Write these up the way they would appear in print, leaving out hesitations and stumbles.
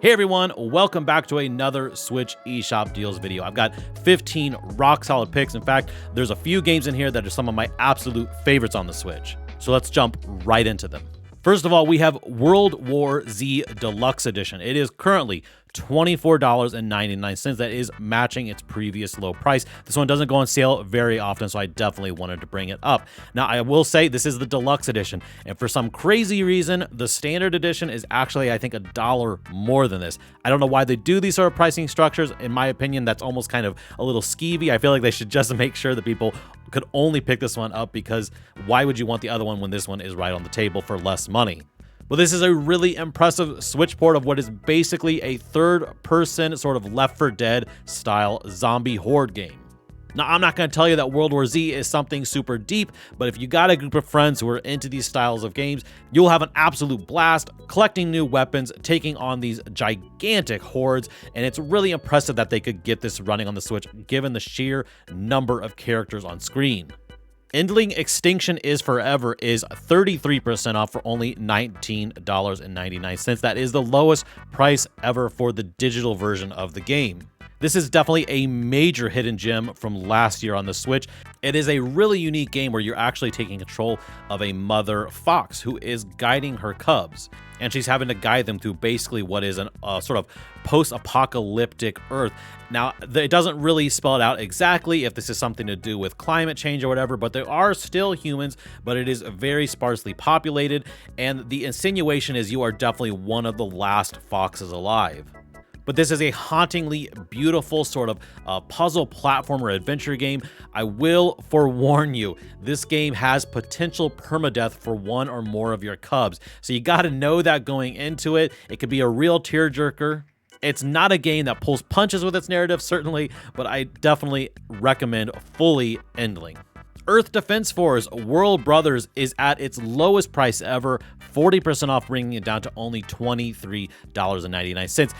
Hey everyone, welcome back to another Switch eShop deals video. I've got 15 rock solid picks. In fact, there's a few games in here that are some of my absolute favorites on the Switch. So let's jump right into them. First of all, we have World War Z Deluxe Edition. It is currently $24.99. That is matching its previous low price. This one doesn't go on sale very often, so I definitely wanted to bring it up. Now, I will say this is the deluxe edition, and for some crazy reason, the standard edition is actually, I think, $1 more than this. I don't know why they do these sort of pricing structures. In my opinion, that's almost kind of a little skeevy. I feel like they should just make sure that people could only pick this one up, because why would you want the other one when this one is right on the table for less money? Well, this is a really impressive Switch port of what is basically a third-person sort of Left 4 Dead style zombie horde game. Now, I'm not going to tell you that World War Z is something super deep, but if you got a group of friends who are into these styles of games, you'll have an absolute blast collecting new weapons, taking on these gigantic hordes, and it's really impressive that they could get this running on the Switch given the sheer number of characters on screen. Endling Extinction is Forever is 33% off for only $19.99. That is the lowest price ever for the digital version of the game. This is definitely a major hidden gem from last year on the Switch. It is a really unique game where you're actually taking control of a mother fox who is guiding her cubs. And she's having to guide them through basically what is a sort of post-apocalyptic Earth. Now, it doesn't really spell it out exactly if this is something to do with climate change or whatever, but there are still humans, but it is very sparsely populated. And the insinuation is you are definitely one of the last foxes alive. But this is a hauntingly beautiful sort of puzzle platformer adventure game. I will forewarn you, this game has potential permadeath for one or more of your cubs. So you got to know that going into it. It could be a real tearjerker. It's not a game that pulls punches with its narrative, certainly, but I definitely recommend fully Endling. Earth Defense Force World Brothers is at its lowest price ever, 40% off, bringing it down to only $23.99.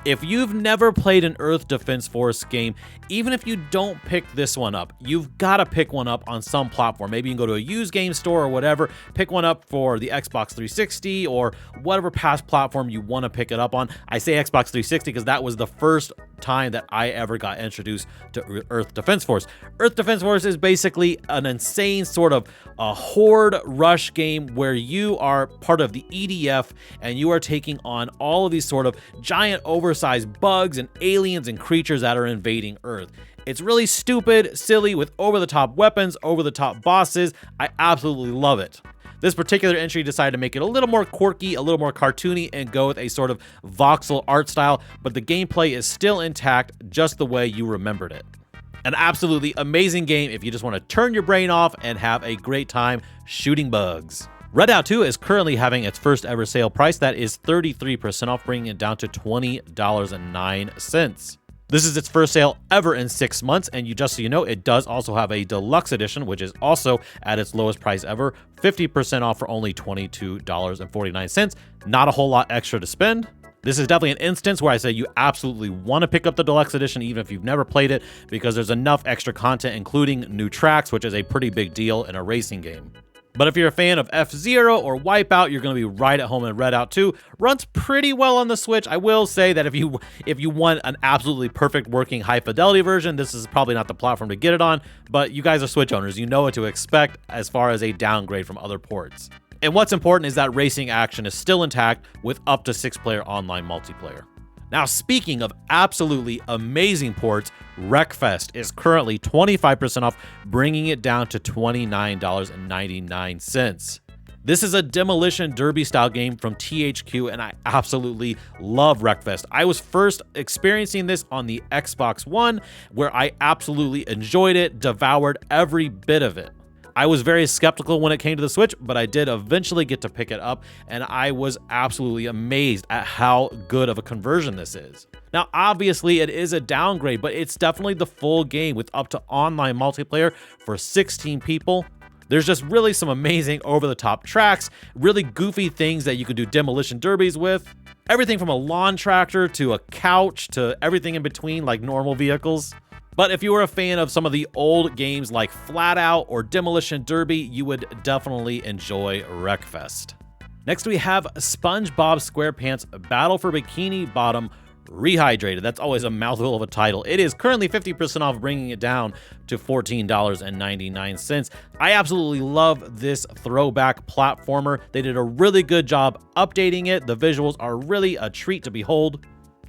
If you've never played an Earth Defense Force game, even if you don't pick this one up, you've got to pick one up on some platform. Maybe you can go to a used game store or whatever, pick one up for the Xbox 360 or whatever past platform you want to pick it up on. I say Xbox 360 because that was the first time that I ever got introduced to Earth Defense Force. Earth Defense Force is basically an insane sort of a horde rush game where you are part of the EDF and you are taking on all of these sort of giant oversized bugs and aliens and creatures that are invading Earth. It's really stupid, silly, with over-the-top weapons, over-the-top bosses. I absolutely love it. This particular entry decided to make it a little more quirky, a little more cartoony, and go with a sort of voxel art style, but the gameplay is still intact just the way you remembered it. An absolutely amazing game if you just want to turn your brain off and have a great time shooting bugs. Redout 2 is currently having its first ever sale price. That is 33% off, bringing it down to $20.09. This is its first sale ever in 6 months, and just so you know, it does also have a deluxe edition, which is also at its lowest price ever, 50% off for only $22.49. Not a whole lot extra to spend. This is definitely an instance where I say you absolutely want to pick up the deluxe edition even if you've never played it, because there's enough extra content, including new tracks, which is a pretty big deal in a racing game. But if you're a fan of F-Zero or Wipeout, you're going to be right at home in Redout 2. Runs pretty well on the Switch. I will say that if you want an absolutely perfect working high-fidelity version, this is probably not the platform to get it on, but you guys are Switch owners. You know what to expect as far as a downgrade from other ports. And what's important is that racing action is still intact with up to 6-player online multiplayer. Now, speaking of absolutely amazing ports, Wreckfest is currently 25% off, bringing it down to $29.99. This is a demolition derby style game from THQ, and I absolutely love Wreckfest. I was first experiencing this on the Xbox One, where I absolutely enjoyed it, devoured every bit of it. I was very skeptical when it came to the Switch, but I did eventually get to pick it up, and I was absolutely amazed at how good of a conversion this is. Now, obviously, it is a downgrade, but it's definitely the full game with up to online multiplayer for 16 people. There's just really some amazing over-the-top tracks, really goofy things that you can do demolition derbies with. Everything from a lawn tractor to a couch to everything in between, like normal vehicles. But if you were a fan of some of the old games like Flat Out or Demolition Derby, you would definitely enjoy Wreckfest. Next, we have SpongeBob SquarePants Battle for Bikini Bottom Rehydrated. That's always a mouthful of a title. It is currently 50% off, bringing it down to $14.99. I absolutely love this throwback platformer. They did a really good job updating it. The visuals are really a treat to behold.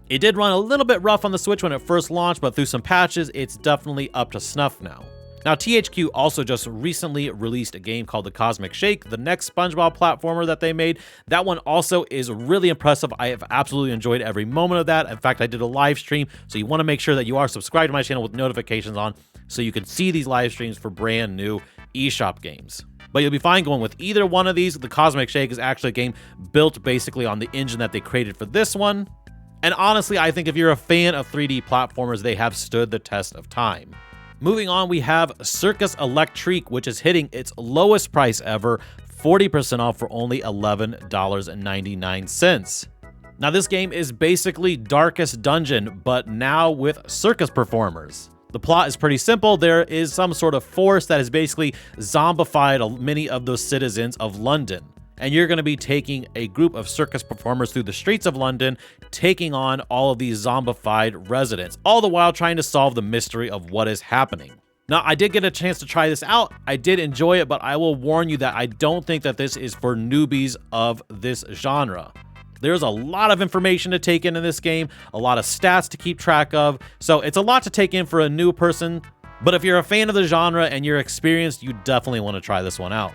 It did run a little bit rough on the Switch when it first launched, but through some patches, it's definitely up to snuff now. Now, THQ also just recently released a game called The Cosmic Shake, the next SpongeBob platformer that they made. That one also is really impressive. I have absolutely enjoyed every moment of that. In fact, I did a live stream, so you want to make sure that you are subscribed to my channel with notifications on so you can see these live streams for brand new eShop games. But you'll be fine going with either one of these. The Cosmic Shake is actually a game built basically on the engine that they created for this one. And honestly, I think if you're a fan of 3D platformers, they have stood the test of time. Moving on, we have Circus Electrique, which is hitting its lowest price ever, 40% off for only $11.99. Now, this game is basically Darkest Dungeon, but now with circus performers. The plot is pretty simple. There is some sort of force that has basically zombified many of the citizens of London. And you're going to be taking a group of circus performers through the streets of London, taking on all of these zombified residents, all the while trying to solve the mystery of what is happening. Now, I did get a chance to try this out. I did enjoy it, but I will warn you that I don't think that this is for newbies of this genre. There's a lot of information to take in this game, a lot of stats to keep track of, so it's a lot to take in for a new person. But if you're a fan of the genre and you're experienced, you definitely want to try this one out.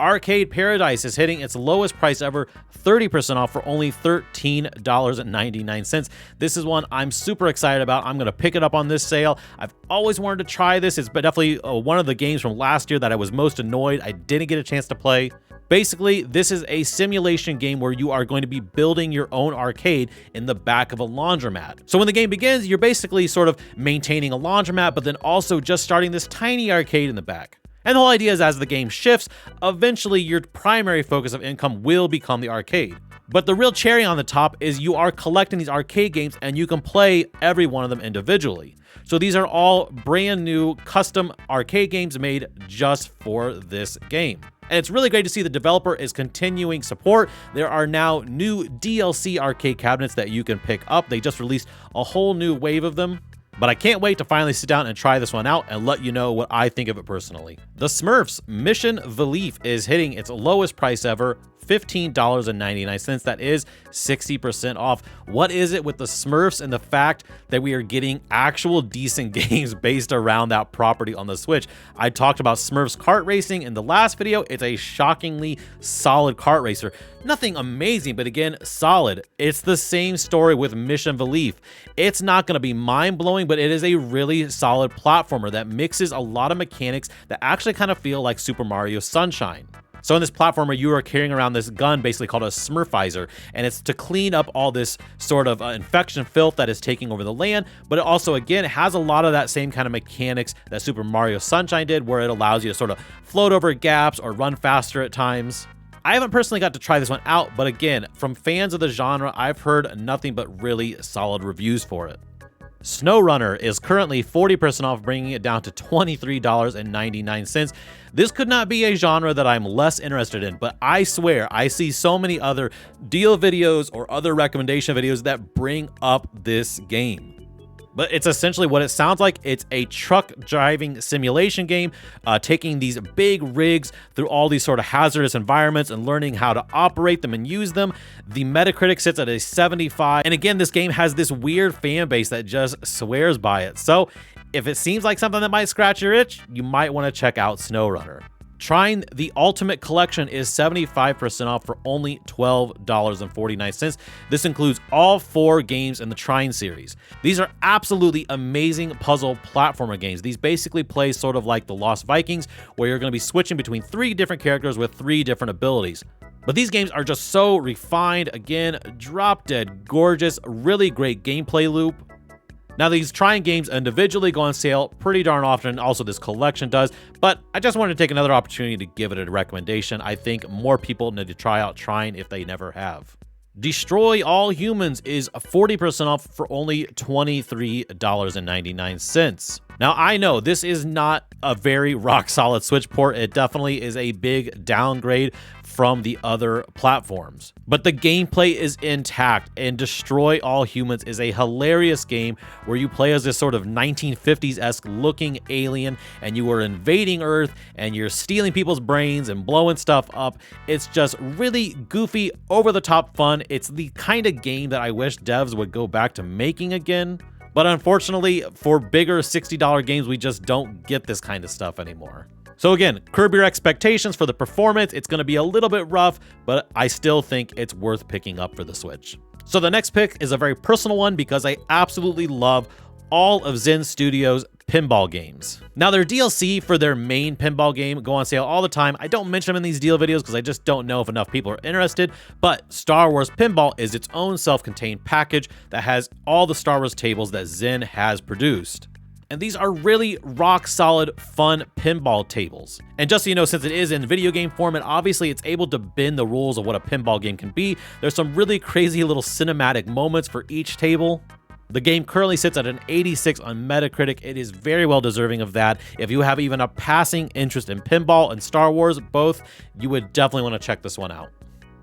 Arcade Paradise is hitting its lowest price ever, 30% off for only $13.99. This is one I'm super excited about. I'm going to pick it up on this sale. I've always wanted to try this. It's definitely one of the games from last year that I was most annoyed I didn't get a chance to play. Basically, this is a simulation game where you are going to be building your own arcade in the back of a laundromat. So when the game begins, you're basically sort of maintaining a laundromat, but then also just starting this tiny arcade in the back. And the whole idea is as the game shifts, eventually your primary focus of income will become the arcade. But the real cherry on the top is you are collecting these arcade games and you can play every one of them individually. So these are all brand new custom arcade games made just for this game. And it's really great to see the developer is continuing support. There are now new DLC arcade cabinets that you can pick up. They just released a whole new wave of them. But I can't wait to finally sit down and try this one out and let you know what I think of it personally. The Smurfs Mission Belief is hitting its lowest price ever, $15.99. That is 60% off. What is it with the Smurfs and the fact that we are getting actual decent games based around that property on the Switch? I talked about Smurfs kart racing in the last video. It's a shockingly solid kart racer. Nothing amazing, but again, solid. It's the same story with Mission Belief. It's not going to be mind-blowing, but it is a really solid platformer that mixes a lot of mechanics that actually kind of feel like Super Mario Sunshine. So in this platformer, you are carrying around this gun basically called a Smurfizer, and it's to clean up all this sort of infection filth that is taking over the land, but it also, again, has a lot of that same kind of mechanics that Super Mario Sunshine did, where it allows you to sort of float over gaps or run faster at times. I haven't personally got to try this one out, but again, from fans of the genre, I've heard nothing but really solid reviews for it. SnowRunner is currently 40% off, bringing it down to $23.99. This could not be a genre that I'm less interested in, but I swear I see so many other deal videos or other recommendation videos that bring up this game. But it's essentially what it sounds like. It's a truck driving simulation game, taking these big rigs through all these sort of hazardous environments and learning how to operate them and use them. The Metacritic sits at a 75. And again, this game has this weird fan base that just swears by it. So if it seems like something that might scratch your itch, you might want to check out SnowRunner. Trine, the Ultimate Collection, is 75% off for only $12.49. This includes all 4 games in the Trine series. These are absolutely amazing puzzle platformer games. These basically play sort of like the Lost Vikings, where you're going to be switching between 3 different characters with 3 different abilities. But these games are just so refined, again, drop-dead gorgeous, really great gameplay loop. Now, these Trine games individually go on sale pretty darn often, also this collection does, but I just wanted to take another opportunity to give it a recommendation. I think more people need to try out Trine if they never have. Destroy All Humans is 40% off for only $23.99. Now, I know this is not a very rock-solid Switch port. It definitely is a big downgrade from the other platforms. But the gameplay is intact, and Destroy All Humans is a hilarious game where you play as this sort of 1950s-esque looking alien, and you are invading Earth, and you're stealing people's brains and blowing stuff up. It's just really goofy, over-the-top fun. It's the kind of game that I wish devs would go back to making again. But unfortunately, for bigger $60 games, we just don't get this kind of stuff anymore. So again, curb your expectations for the performance. It's going to be a little bit rough, but I still think it's worth picking up for the Switch. So the next pick is a very personal one because I absolutely love all of Zen Studios' pinball games. Now, their DLC for their main pinball game go on sale all the time. I don't mention them in these deal videos because I just don't know if enough people are interested, but Star Wars Pinball is its own self-contained package that has all the Star Wars tables that Zen has produced. And these are really rock-solid, fun pinball tables. And just so you know, since it is in video game format, obviously it's able to bend the rules of what a pinball game can be. There's some really crazy little cinematic moments for each table. The game currently sits at an 86 on Metacritic. It is very well deserving of that. If you have even a passing interest in pinball and Star Wars, both, you would definitely want to check this one out.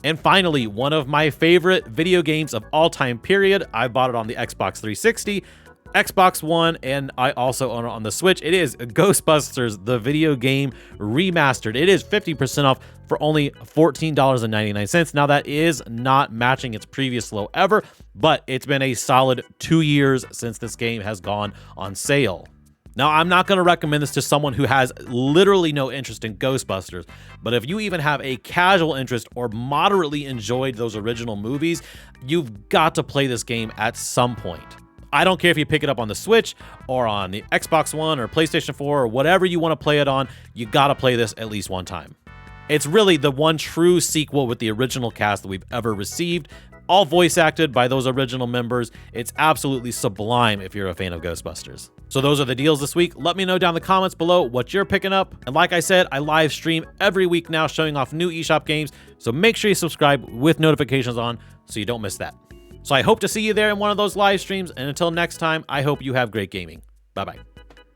And finally, one of my favorite video games of all time period. I bought it on the Xbox 360, Xbox One, and I also own it on the Switch. It is Ghostbusters, the video game remastered. It is 50% off for only $14.99. Now, that is not matching its previous low ever, but it's been a solid 2 years since this game has gone on sale. Now, I'm not going to recommend this to someone who has literally no interest in Ghostbusters, but if you even have a casual interest or moderately enjoyed those original movies, you've got to play this game at some point. I don't care if you pick it up on the Switch or on the Xbox One or PlayStation 4 or whatever you want to play it on, you got to play this at least one time. It's really the one true sequel with the original cast that we've ever received, all voice acted by those original members. It's absolutely sublime if you're a fan of Ghostbusters. So those are the deals this week. Let me know down in the comments below what you're picking up. And like I said, I live stream every week now showing off new eShop games, so make sure you subscribe with notifications on so you don't miss that. So I hope to see you there in one of those live streams, and until next time, I hope you have great gaming. Bye-bye.